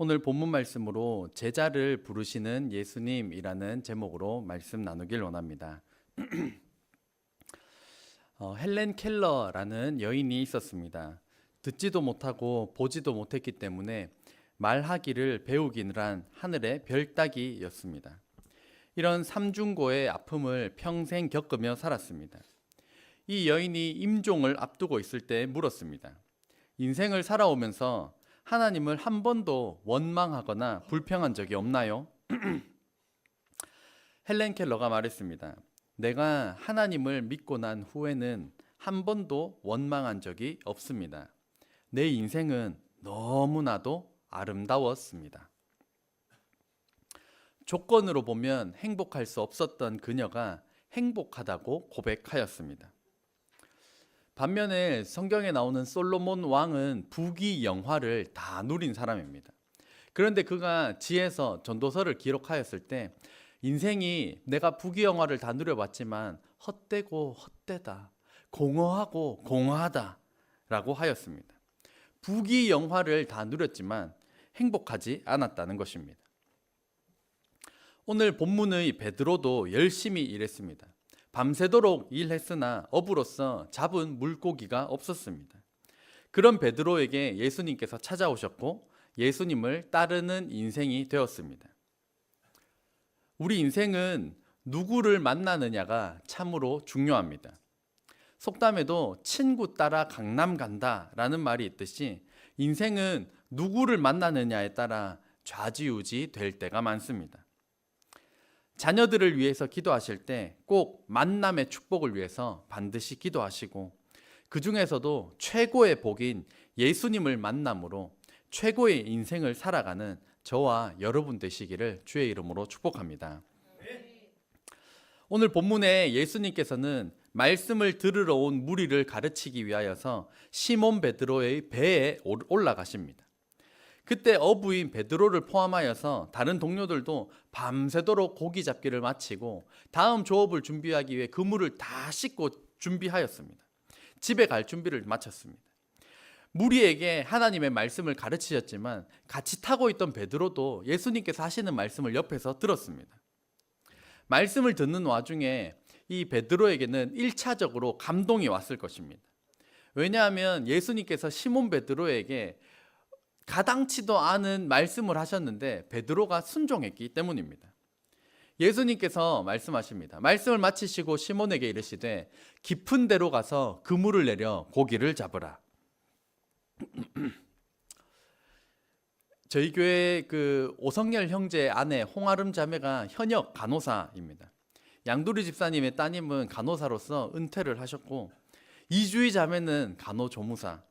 오늘 본문 말씀으로 제자를 부르시는 예수님이라는 제목으로 말씀 나누길 원합니다. 헬렌 켈러라는 여인이 있었습니다. 듣지도 못하고 보지도 못했기 때문에 말하기를 배우기는 하늘의 별따기였습니다. 이런 삼중고의 아픔을 평생 겪으며 살았습니다. 이 여인이 임종을 앞두고 있을 때 물었습니다. 인생을 살아오면서 하나님을 한 번도 원망하거나 불평한 적이 없나요? 헬렌 켈러가 말했습니다. 내가 하나님을 믿고 난 후에는 한 번도 원망한 적이 없습니다. 내 인생은 너무나도 아름다웠습니다. 조건으로 보면 행복할 수 없었던 그녀가 행복하다고 고백하였습니다. 반면에 성경에 나오는 솔로몬 왕은 부귀영화를 다 누린 사람입니다. 그런데 그가 지에서 전도서를 기록하였을 때 인생이 내가 부귀영화를 다 누려봤지만 헛되고 헛되다, 공허하고 공허하다 라고 하였습니다. 부귀영화를 다 누렸지만 행복하지 않았다는 것입니다. 오늘 본문의 베드로도 열심히 일했습니다. 밤새도록 일했으나 어부로서 잡은 물고기가 없었습니다. 그런 베드로에게 예수님께서 찾아오셨고 예수님을 따르는 인생이 되었습니다. 우리 인생은 누구를 만나느냐가 참으로 중요합니다. 속담에도 친구 따라 강남 간다라는 말이 있듯이 인생은 누구를 만나느냐에 따라 좌지우지 될 때가 많습니다. 자녀들을 위해서 기도하실 때 꼭 만남의 축복을 위해서 반드시 기도하시고 그 중에서도 최고의 복인 예수님을 만남으로 최고의 인생을 살아가는 저와 여러분 되시기를 주의 이름으로 축복합니다. 오늘 본문에 예수님께서는 말씀을 들으러 온 무리를 가르치기 위하여서 시몬 베드로의 배에 올라가십니다. 그때 어부인 베드로를 포함하여서 다른 동료들도 밤새도록 고기 잡기를 마치고 다음 조업을 준비하기 위해 그물을 다 씻고 준비하였습니다. 집에 갈 준비를 마쳤습니다. 무리에게 하나님의 말씀을 가르치셨지만 같이 타고 있던 베드로도 예수님께서 하시는 말씀을 옆에서 들었습니다. 말씀을 듣는 와중에 이 베드로에게는 1차적으로 감동이 왔을 것입니다. 왜냐하면 예수님께서 시몬 베드로에게 가당치도 않은 말씀을 하셨는데 베드로가 순종했기 때문입니다. 예수님께서 말씀하십니다. 말씀을 마치시고 시몬에게 이르시되 깊은 데로 가서 그물을 내려 고기를 잡으라. 저희 교회 그 오성열 형제 아내 홍아름 자매가 현역 간호사입니다. 양두리 집사님의 따님은 간호사로서 은퇴를 하셨고 이주희 자매는 간호조무사,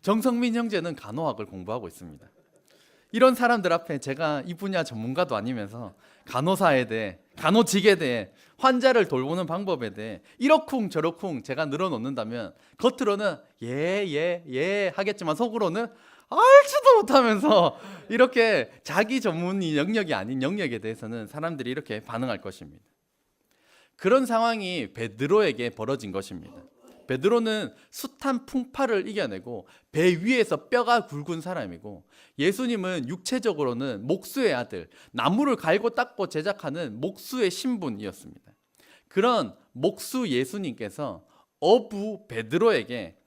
정성민 형제는 간호학을 공부하고 있습니다. 이런 사람들 앞에 제가 이 분야 전문가도 아니면서 간호사에 대해, 간호직에 대해, 환자를 돌보는 방법에 대해 이러쿵 저러쿵 제가 늘어놓는다면 겉으로는 예 하겠지만 속으로는 알지도 못하면서 이렇게 자기 전문이 영역이 아닌 영역에 대해서는 사람들이 이렇게 반응할 것입니다. 그런 상황이 베드로에게 벌어진 것입니다. 베드로는 숱한 풍파를 이겨내고 배 위에서 뼈가 굵은 사람이고 예수님은 육체적으로는 목수의 아들, 나무를 갈고 닦고 제작하는 목수의 신분이었습니다. 그런 목수 예수님께서 어부 베드로에게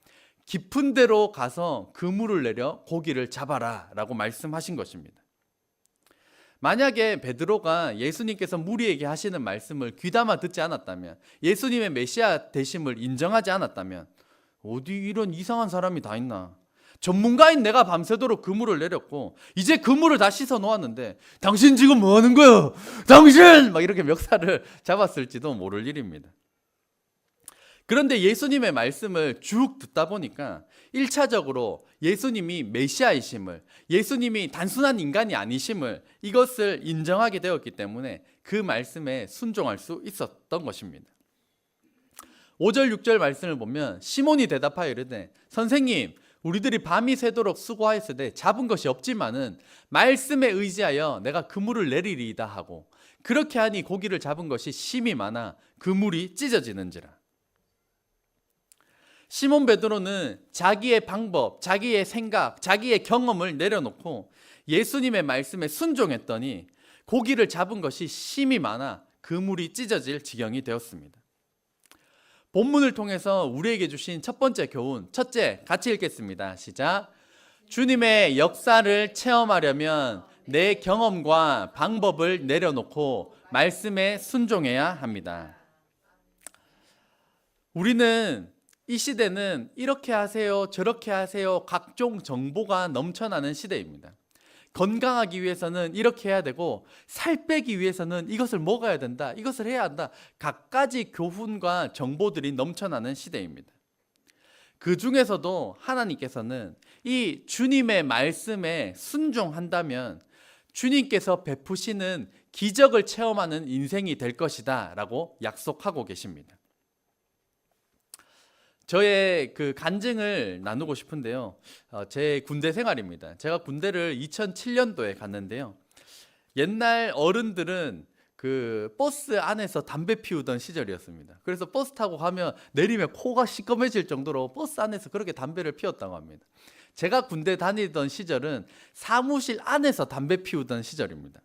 깊은 데로 가서 그물을 내려 고기를 잡아라 라고 말씀하신 것입니다. 만약에 베드로가 예수님께서 무리에게 하시는 말씀을 귀담아 듣지 않았다면, 예수님의 메시아 되심을 인정하지 않았다면 어디 이런 이상한 사람이 다 있나, 전문가인 내가 밤새도록 그물을 내렸고 이제 그물을 다 씻어 놓았는데 당신 지금 뭐 하는 거야? 당신! 막 이렇게 멱살을 잡았을지도 모를 일입니다. 그런데 예수님의 말씀을 쭉 듣다 보니까 1차적으로 예수님이 메시아이심을, 예수님이 단순한 인간이 아니심을, 이것을 인정하게 되었기 때문에 그 말씀에 순종할 수 있었던 것입니다. 5절 6절 말씀을 보면 시몬이 대답하여 이르되 선생님, 우리들이 밤이 새도록 수고하였으되 잡은 것이 없지만은 말씀에 의지하여 내가 그물을 내리리이다 하고 그렇게 하니 고기를 잡은 것이 심이 많아 그물이 찢어지는지라. 시몬 베드로는 자기의 방법, 자기의 생각, 자기의 경험을 내려놓고 예수님의 말씀에 순종했더니 고기를 잡은 것이 심이 많아 그물이 찢어질 지경이 되었습니다. 본문을 통해서 우리에게 주신 첫 번째 교훈, 첫째, 같이 읽겠습니다. 시작. 주님의 역사를 체험하려면 내 경험과 방법을 내려놓고 말씀에 순종해야 합니다. 우리는 이 시대는 이렇게 하세요, 저렇게 하세요, 각종 정보가 넘쳐나는 시대입니다. 건강하기 위해서는 이렇게 해야 되고, 살 빼기 위해서는 이것을 먹어야 된다, 이것을 해야 한다. 갖가지 교훈과 정보들이 넘쳐나는 시대입니다. 그 중에서도 하나님께서는 이 주님의 말씀에 순종한다면 주님께서 베푸시는 기적을 체험하는 인생이 될 것이다 라고 약속하고 계십니다. 저의 그 간증을 나누고 싶은데요. 제 군대 생활입니다. 제가 군대를 2007년도에 갔는데요. 옛날 어른들은 그 버스 안에서 담배 피우던 시절이었습니다. 그래서 버스 타고 가면 내리면 코가 시꺼매질 정도로 버스 안에서 그렇게 담배를 피웠다고 합니다. 제가 군대 다니던 시절은 사무실 안에서 담배 피우던 시절입니다.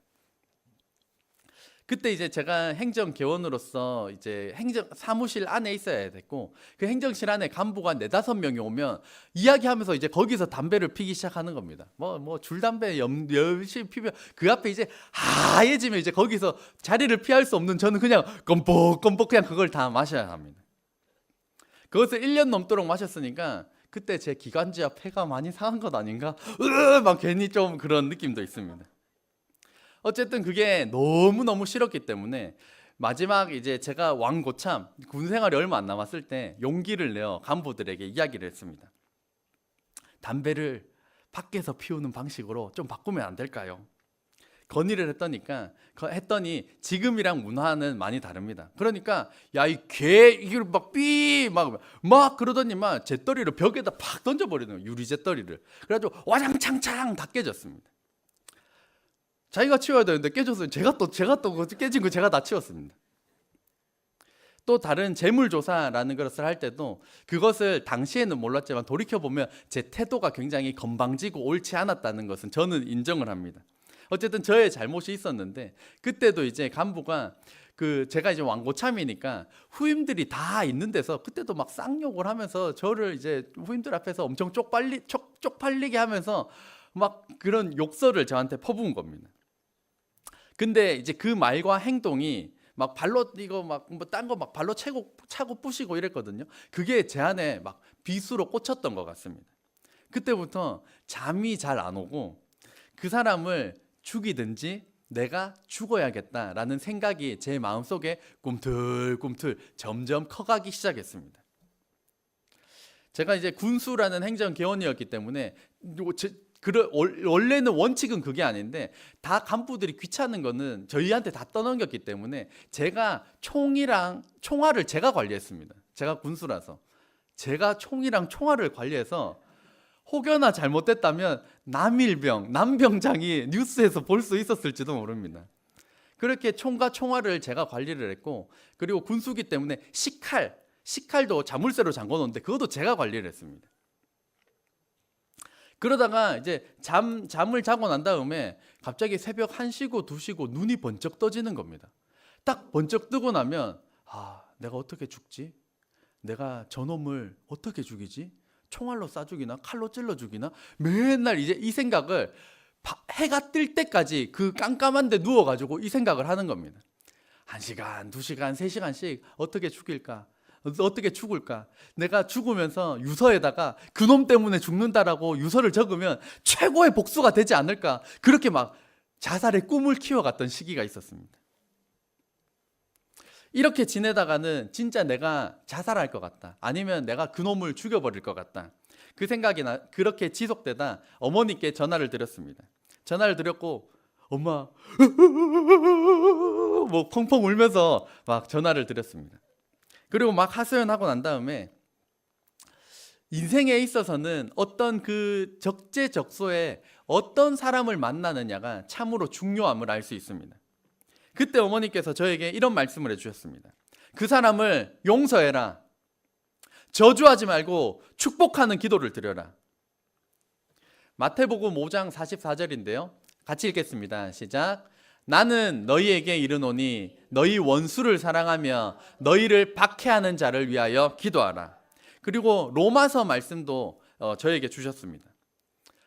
그때 이제 제가 행정개원으로서 이제 사무실 안에 있어야 됐고, 그 행정실 안에 간부가 4-5명이 오면 이야기하면서 이제 거기서 담배를 피기 시작하는 겁니다. 뭐 줄담배 열심히 피면 그 앞에 이제 하얘지면 이제 거기서 자리를 피할 수 없는 저는 그냥 껌뻑껌뻑 그냥 그걸 다 마셔야 합니다. 그것을 1년 넘도록 마셨으니까 그때 제 기관지와 폐가 많이 상한 것 아닌가? 막 괜히 좀 그런 느낌도 있습니다. 어쨌든 그게 너무너무 싫었기 때문에 마지막 이제 제가 왕고참 군 생활이 얼마 안 남았을 때 용기를 내어 간부들에게 이야기를 했습니다. 담배를 밖에서 피우는 방식으로 좀 바꾸면 안 될까요? 건의를 했더니 지금이랑 문화는 많이 다릅니다. 그러니까 야, 이 개 이걸 막 그러더니만 잿더리를 벽에다 팍 던져버리는 거예요. 유리 잿더리를. 그래가지고 와장창창 다 깨졌습니다. 자기가 치워야 되는데 깨졌어요. 제가 또 깨진 거 제가 다 치웠습니다. 또 다른 재물조사라는 것을 할 때도 그것을 당시에는 몰랐지만 돌이켜보면 제 태도가 굉장히 건방지고 옳지 않았다는 것은 저는 인정을 합니다. 어쨌든 저의 잘못이 있었는데 그때도 이제 간부가 제가 이제 왕고참이니까 후임들이 다 있는 데서 그때도 막 쌍욕을 하면서 저를 이제 후임들 앞에서 엄청 쪽팔리게 하면서 막 그런 욕설을 저한테 퍼부은 겁니다. 근데 이제 그 말과 행동이 막 발로 이거 막 뭐 딴 거 막 발로 차고 부시고 이랬거든요. 그게 제 안에 막 비수로 꽂혔던 것 같습니다. 그때부터 잠이 잘 안 오고 그 사람을 죽이든지 내가 죽어야겠다라는 생각이 제 마음속에 꿈틀꿈틀 점점 커가기 시작했습니다. 제가 이제 군수라는 행정개원이었기 때문에 원래는 원칙은 그게 아닌데 다 간부들이 귀찮은 거는 저희한테 다 떠넘겼기 때문에 제가 총알을 제가 관리했습니다. 제가 군수라서 제가 총이랑 총알을 관리해서 혹여나 잘못됐다면 남병장이 뉴스에서 볼 수 있었을지도 모릅니다. 그렇게 총과 총알을 제가 관리를 했고, 그리고 군수기 때문에 식칼도 자물쇠로 잠궈놓는데 그것도 제가 관리를 했습니다. 그러다가 이제 잠을 자고 난 다음에 갑자기 새벽 1시고 2시고 눈이 번쩍 떠지는 겁니다. 딱 번쩍 뜨고 나면 내가 어떻게 죽지? 내가 저놈을 어떻게 죽이지? 총알로 쏴 죽이나? 칼로 찔러 죽이나? 맨날 이제 이 생각을 해가 뜰 때까지 그 깜깜한 데 누워가지고 이 생각을 하는 겁니다. 1시간, 2시간, 3시간씩 어떻게 죽일까? 어떻게 죽을까? 내가 죽으면서 유서에다가 그놈 때문에 죽는다라고 유서를 적으면 최고의 복수가 되지 않을까? 그렇게 막 자살의 꿈을 키워갔던 시기가 있었습니다. 이렇게 지내다가는 진짜 내가 자살할 것 같다. 아니면 내가 그놈을 죽여버릴 것 같다. 그 생각이 그렇게 지속되다 어머니께 전화를 드렸습니다. 전화를 드렸고 엄마 뭐 펑펑 울면서 막 전화를 드렸습니다. 그리고 막 하소연하고 난 다음에 인생에 있어서는 어떤 그 적재적소에 어떤 사람을 만나느냐가 참으로 중요함을 알 수 있습니다. 그때 어머니께서 저에게 이런 말씀을 해주셨습니다. 그 사람을 용서해라. 저주하지 말고 축복하는 기도를 드려라. 마태복음 5장 44절인데요. 같이 읽겠습니다. 시작. 나는 너희에게 이르노니 너희 원수를 사랑하며 너희를 박해하는 자를 위하여 기도하라. 그리고 로마서 말씀도 저에게 주셨습니다.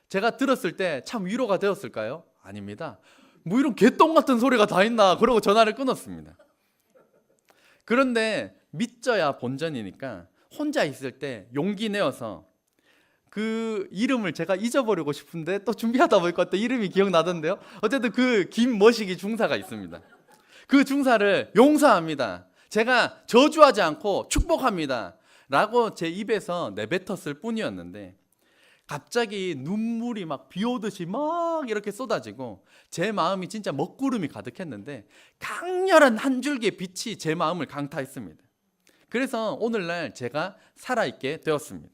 제가 들었을 때 참 위로가 되었을까요? 아닙니다. 뭐 이런 개똥 같은 소리가 다 있나 그러고 전화를 끊었습니다. 그런데 믿져야 본전이니까 혼자 있을 때 용기 내어서 그 이름을 제가 잊어버리고 싶은데 또 준비하다 보니까 또 이름이 기억나던데요. 어쨌든 그 김머시기 중사가 있습니다. 그 중사를 용서합니다. 제가 저주하지 않고 축복합니다. 라고 제 입에서 내뱉었을 뿐이었는데 갑자기 눈물이 막 비 오듯이 막 이렇게 쏟아지고 제 마음이 진짜 먹구름이 가득했는데 강렬한 한 줄기의 빛이 제 마음을 강타했습니다. 그래서 오늘날 제가 살아있게 되었습니다.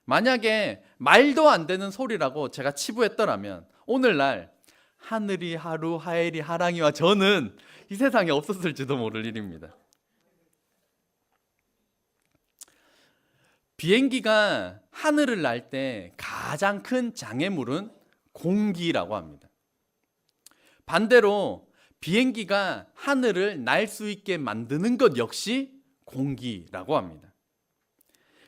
만약에 말도 안 되는 소리라고 제가 치부했더라면 오늘날 하늘이 하루 하엘이 하랑이와 저는 이 세상에 없었을지도 모를 일입니다. 비행기가 하늘을 날 때 가장 큰 장애물은 공기라고 합니다. 반대로 비행기가 하늘을 날 수 있게 만드는 것 역시 공기라고 합니다.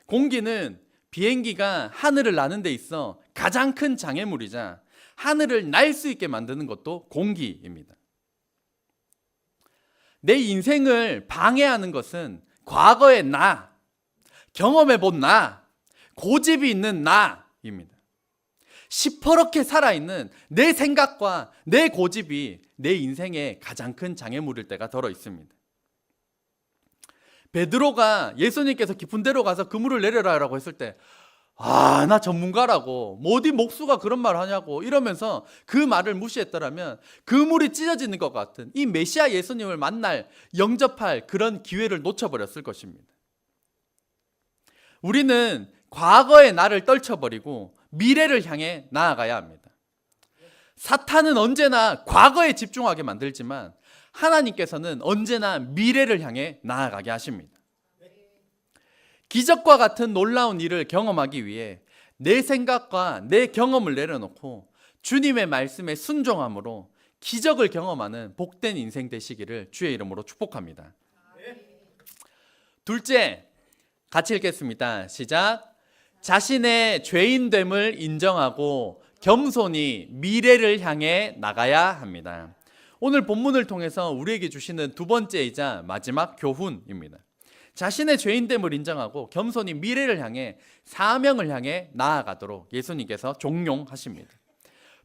공기는 비행기가 하늘을 나는 데 있어 가장 큰 장애물이자 하늘을 날 수 있게 만드는 것도 공기입니다. 내 인생을 방해하는 것은 과거의 나, 경험해 본 나, 고집이 있는 나입니다. 시퍼렇게 살아있는 내 생각과 내 고집이 내 인생의 가장 큰 장애물일 때가 덜어 있습니다. 베드로가 예수님께서 깊은 데로 가서 그물을 내려라라고 했을 때 나 전문가라고 뭐 어디 목수가 그런 말 하냐고 이러면서 그 말을 무시했더라면 그물이 찢어지는 것 같은 이 메시아 예수님을 만날 영접할 그런 기회를 놓쳐버렸을 것입니다. 우리는 과거의 나를 떨쳐버리고 미래를 향해 나아가야 합니다. 사탄은 언제나 과거에 집중하게 만들지만 하나님께서는 언제나 미래를 향해 나아가게 하십니다. 기적과 같은 놀라운 일을 경험하기 위해 내 생각과 내 경험을 내려놓고 주님의 말씀에 순종함으로 기적을 경험하는 복된 인생 되시기를 주의 이름으로 축복합니다. 둘째, 같이 읽겠습니다. 시작. 자신의 죄인됨을 인정하고 겸손히 미래를 향해 나가야 합니다. 오늘 본문을 통해서 우리에게 주시는 두 번째이자 마지막 교훈입니다. 자신의 죄인됨을 인정하고 겸손히 미래를 향해 사명을 향해 나아가도록 예수님께서 종용하십니다.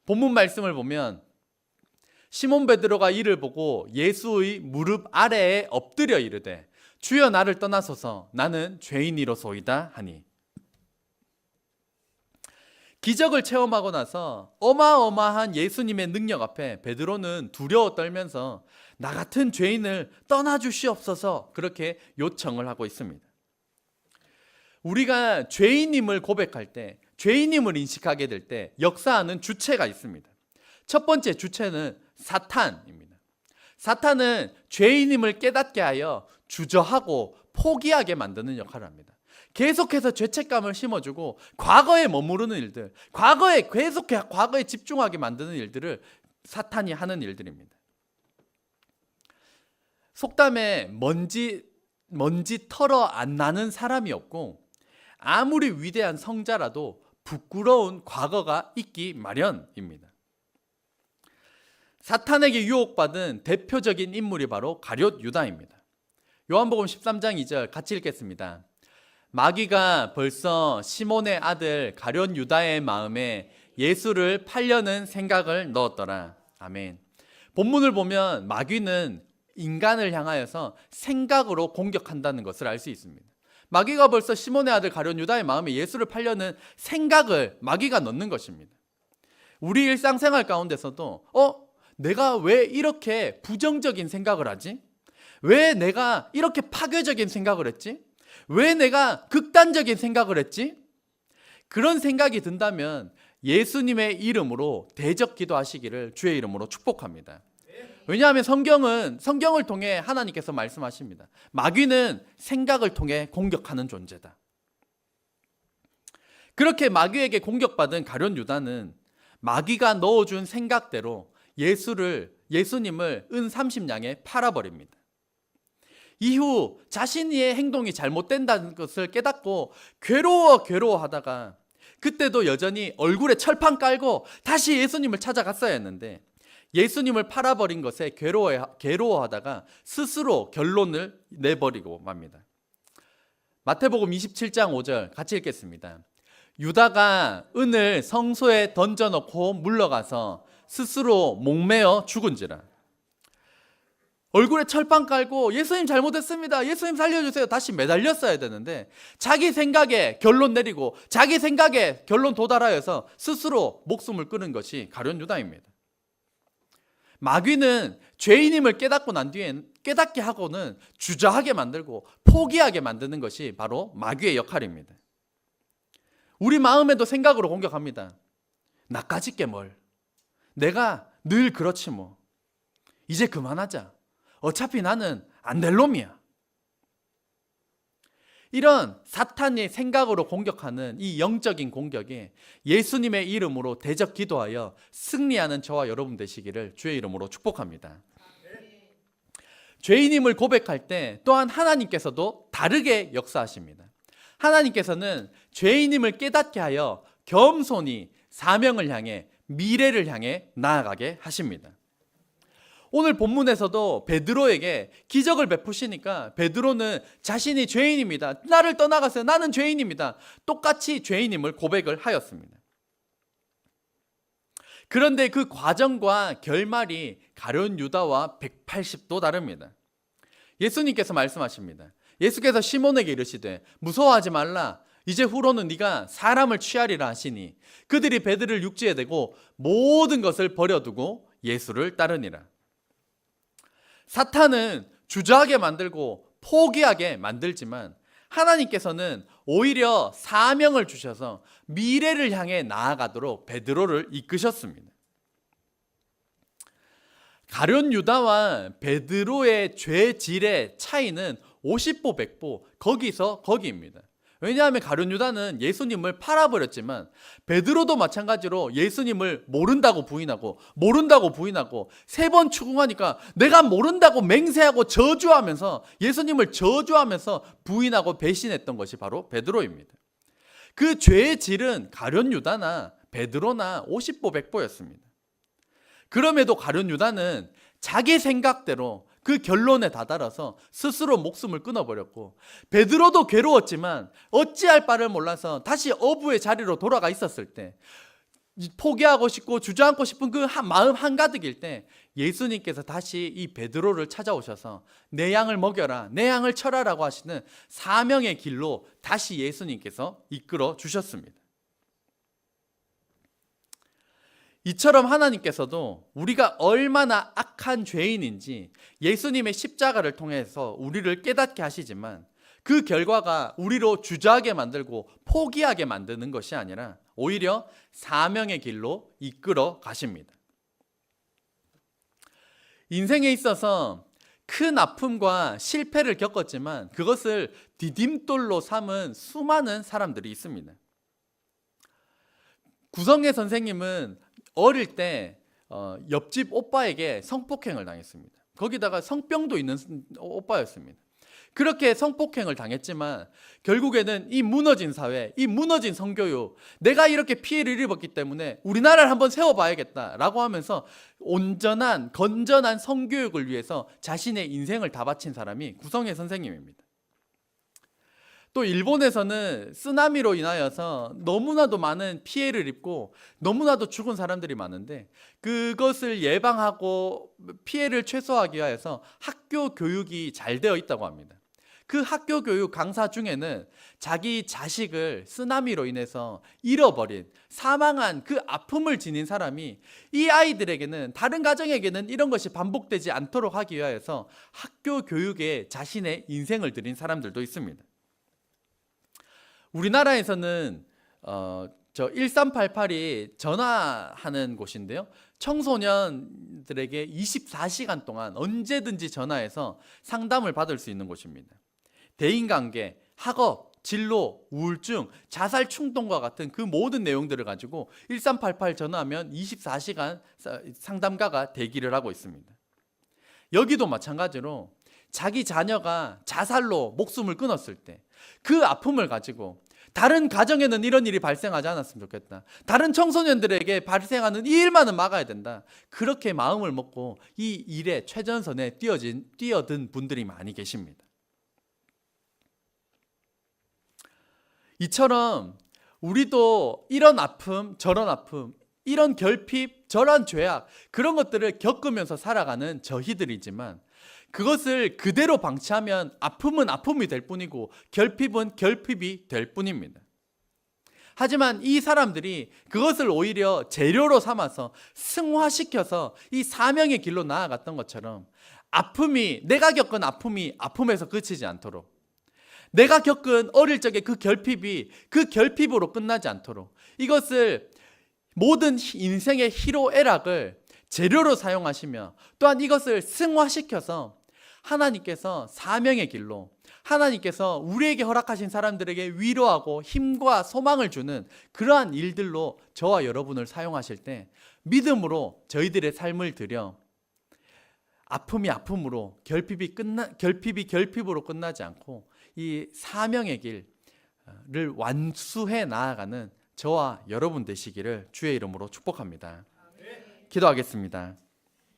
본문 말씀을 보면 시몬 베드로가 이를 보고 예수의 무릎 아래에 엎드려 이르되 주여 나를 떠나소서 나는 죄인이로소이다 하니. 기적을 체험하고 나서 어마어마한 예수님의 능력 앞에 베드로는 두려워 떨면서 나 같은 죄인을 떠나주시옵소서 그렇게 요청을 하고 있습니다. 우리가 죄인임을 고백할 때, 죄인임을 인식하게 될 때 역사하는 주체가 있습니다. 첫 번째 주체는 사탄입니다. 사탄은 죄인임을 깨닫게 하여 주저하고 포기하게 만드는 역할을 합니다. 계속해서 죄책감을 심어주고 과거에 머무르는 일들, 과거에 집중하게 만드는 일들을 사탄이 하는 일들입니다. 속담에 먼지 털어 안 나는 사람이 없고 아무리 위대한 성자라도 부끄러운 과거가 있기 마련입니다. 사탄에게 유혹받은 대표적인 인물이 바로 가룟 유다입니다. 요한복음 13장 2절 같이 읽겠습니다. 마귀가 벌써 시몬의 아들 가룟 유다의 마음에 예수를 팔려는 생각을 넣었더라. 아멘. 본문을 보면 마귀는 인간을 향하여서 생각으로 공격한다는 것을 알 수 있습니다. 마귀가 벌써 시몬의 아들 가룟 유다의 마음에 예수를 팔려는 생각을 마귀가 넣는 것입니다. 우리 일상생활 가운데서도 내가 왜 이렇게 부정적인 생각을 하지? 왜 내가 이렇게 파괴적인 생각을 했지? 왜 내가 극단적인 생각을 했지? 그런 생각이 든다면 예수님의 이름으로 대적 기도하시기를 주의 이름으로 축복합니다. 왜냐하면 성경을 통해 하나님께서 말씀하십니다. 마귀는 생각을 통해 공격하는 존재다. 그렇게 마귀에게 공격받은 가룟 유다는 마귀가 넣어준 생각대로 예수님을 은 30냥에 팔아버립니다. 이후 자신의 행동이 잘못된다는 것을 깨닫고 괴로워하다가 그때도 여전히 얼굴에 철판 깔고 다시 예수님을 찾아갔어야 했는데 예수님을 팔아버린 것에 괴로워하다가 스스로 결론을 내버리고 맙니다. 마태복음 27장 5절 같이 읽겠습니다. 유다가 은을 성소에 던져놓고 물러가서 스스로 목매어 죽은지라. 얼굴에 철판 깔고 예수님 잘못했습니다, 예수님 살려주세요 다시 매달렸어야 되는데 자기 생각에 결론 내리고 자기 생각에 결론 도달하여서 스스로 목숨을 끊은 것이 가룟 유다입니다. 마귀는 죄인임을 깨닫고 난 뒤엔 깨닫게 하고는 주저하게 만들고 포기하게 만드는 것이 바로 마귀의 역할입니다. 우리 마음에도 생각으로 공격합니다. 나까짓 게 뭘, 내가 늘 그렇지 뭐, 이제 그만하자, 어차피 나는 안 될 놈이야. 이런 사탄이 생각으로 공격하는 이 영적인 공격에 예수님의 이름으로 대적 기도하여 승리하는 저와 여러분 되시기를 주의 이름으로 축복합니다. 죄인임을 고백할 때 또한 하나님께서도 다르게 역사하십니다. 하나님께서는 죄인임을 깨닫게 하여 겸손히 사명을 향해 미래를 향해 나아가게 하십니다. 오늘 본문에서도 베드로에게 기적을 베푸시니까 베드로는 자신이 죄인입니다, 나를 떠나가세요, 나는 죄인입니다, 똑같이 죄인임을 고백을 하였습니다. 그런데 그 과정과 결말이 가룟 유다와 180도 다릅니다. 예수님께서 말씀하십니다. 예수께서 시몬에게 이르시되 무서워하지 말라, 이제 후로는 네가 사람을 취하리라 하시니 그들이 배들을 육지에 대고 모든 것을 버려두고 예수를 따르니라. 사탄은 주저하게 만들고 포기하게 만들지만 하나님께서는 오히려 사명을 주셔서 미래를 향해 나아가도록 베드로를 이끄셨습니다. 가룟 유다와 베드로의 죄질의 차이는 50보 100보 거기서 거기입니다. 왜냐하면 가룟 유다는 예수님을 팔아버렸지만 베드로도 마찬가지로 예수님을 모른다고 부인하고 3번 추궁하니까 내가 모른다고 맹세하고 저주하면서 예수님을 저주하면서 부인하고 배신했던 것이 바로 베드로입니다. 그 죄의 질은 가룟 유다나 베드로나 50보 100보였습니다. 그럼에도 가룟 유다는 자기 생각대로 그 결론에 다다라서 스스로 목숨을 끊어버렸고 베드로도 괴로웠지만 어찌할 바를 몰라서 다시 어부의 자리로 돌아가 있었을 때 포기하고 싶고 주저앉고 싶은 그 마음 한가득일 때 예수님께서 다시 이 베드로를 찾아오셔서 내 양을 먹여라, 내 양을 쳐라라고 하시는 사명의 길로 다시 예수님께서 이끌어 주셨습니다. 이처럼 하나님께서도 우리가 얼마나 악한 죄인인지 예수님의 십자가를 통해서 우리를 깨닫게 하시지만 그 결과가 우리로 주저하게 만들고 포기하게 만드는 것이 아니라 오히려 사명의 길로 이끌어 가십니다. 인생에 있어서 큰 아픔과 실패를 겪었지만 그것을 디딤돌로 삼은 수많은 사람들이 있습니다. 구성애 선생님은 어릴 때 옆집 오빠에게 성폭행을 당했습니다. 거기다가 성병도 있는 오빠였습니다. 그렇게 성폭행을 당했지만 결국에는 이 무너진 사회, 이 무너진 성교육, 내가 이렇게 피해를 입었기 때문에 우리나라를 한번 세워봐야겠다라고 하면서 온전한 건전한 성교육을 위해서 자신의 인생을 다 바친 사람이 구성애 선생님입니다. 또 일본에서는 쓰나미로 인하여서 너무나도 많은 피해를 입고 너무나도 죽은 사람들이 많은데 그것을 예방하고 피해를 최소화하기 위해서 학교 교육이 잘 되어 있다고 합니다. 그 학교 교육 강사 중에는 자기 자식을 쓰나미로 인해서 잃어버린, 사망한 그 아픔을 지닌 사람이 이 아이들에게는, 다른 가정에게는 이런 것이 반복되지 않도록 하기 위해서 학교 교육에 자신의 인생을 들인 사람들도 있습니다. 우리나라에서는 저 1388이 전화하는 곳인데요. 청소년들에게 24시간 동안 언제든지 전화해서 상담을 받을 수 있는 곳입니다. 대인관계, 학업, 진로, 우울증, 자살 충동과 같은 그 모든 내용들을 가지고 1388 전화하면 24시간 상담가가 대기를 하고 있습니다. 여기도 마찬가지로 자기 자녀가 자살로 목숨을 끊었을 때 그 아픔을 가지고 다른 가정에는 이런 일이 발생하지 않았으면 좋겠다. 다른 청소년들에게 발생하는 이 일만은 막아야 된다. 그렇게 마음을 먹고 이 일에 최전선에 뛰어든 분들이 많이 계십니다. 이처럼 우리도 이런 아픔, 저런 아픔, 이런 결핍, 저런 죄악, 그런 것들을 겪으면서 살아가는 저희들이지만 그것을 그대로 방치하면 아픔은 아픔이 될 뿐이고 결핍은 결핍이 될 뿐입니다. 하지만 이 사람들이 그것을 오히려 재료로 삼아서 승화시켜서 이 사명의 길로 나아갔던 것처럼 아픔이, 내가 겪은 아픔이 아픔에서 그치지 않도록, 내가 겪은 어릴 적에 그 결핍이 그 결핍으로 끝나지 않도록, 이것을 모든 인생의 희로애락을 재료로 사용하시며 또한 이것을 승화시켜서 하나님께서 사명의 길로, 하나님께서 우리에게 허락하신 사람들에게 위로하고 힘과 소망을 주는 그러한 일들로 저와 여러분을 사용하실 때 믿음으로 저희들의 삶을 들여 아픔이 아픔으로, 결핍이 결핍으로 끝나지 않고 이 사명의 길을 완수해 나아가는 저와 여러분 되시기를 주의 이름으로 축복합니다. 기도하겠습니다.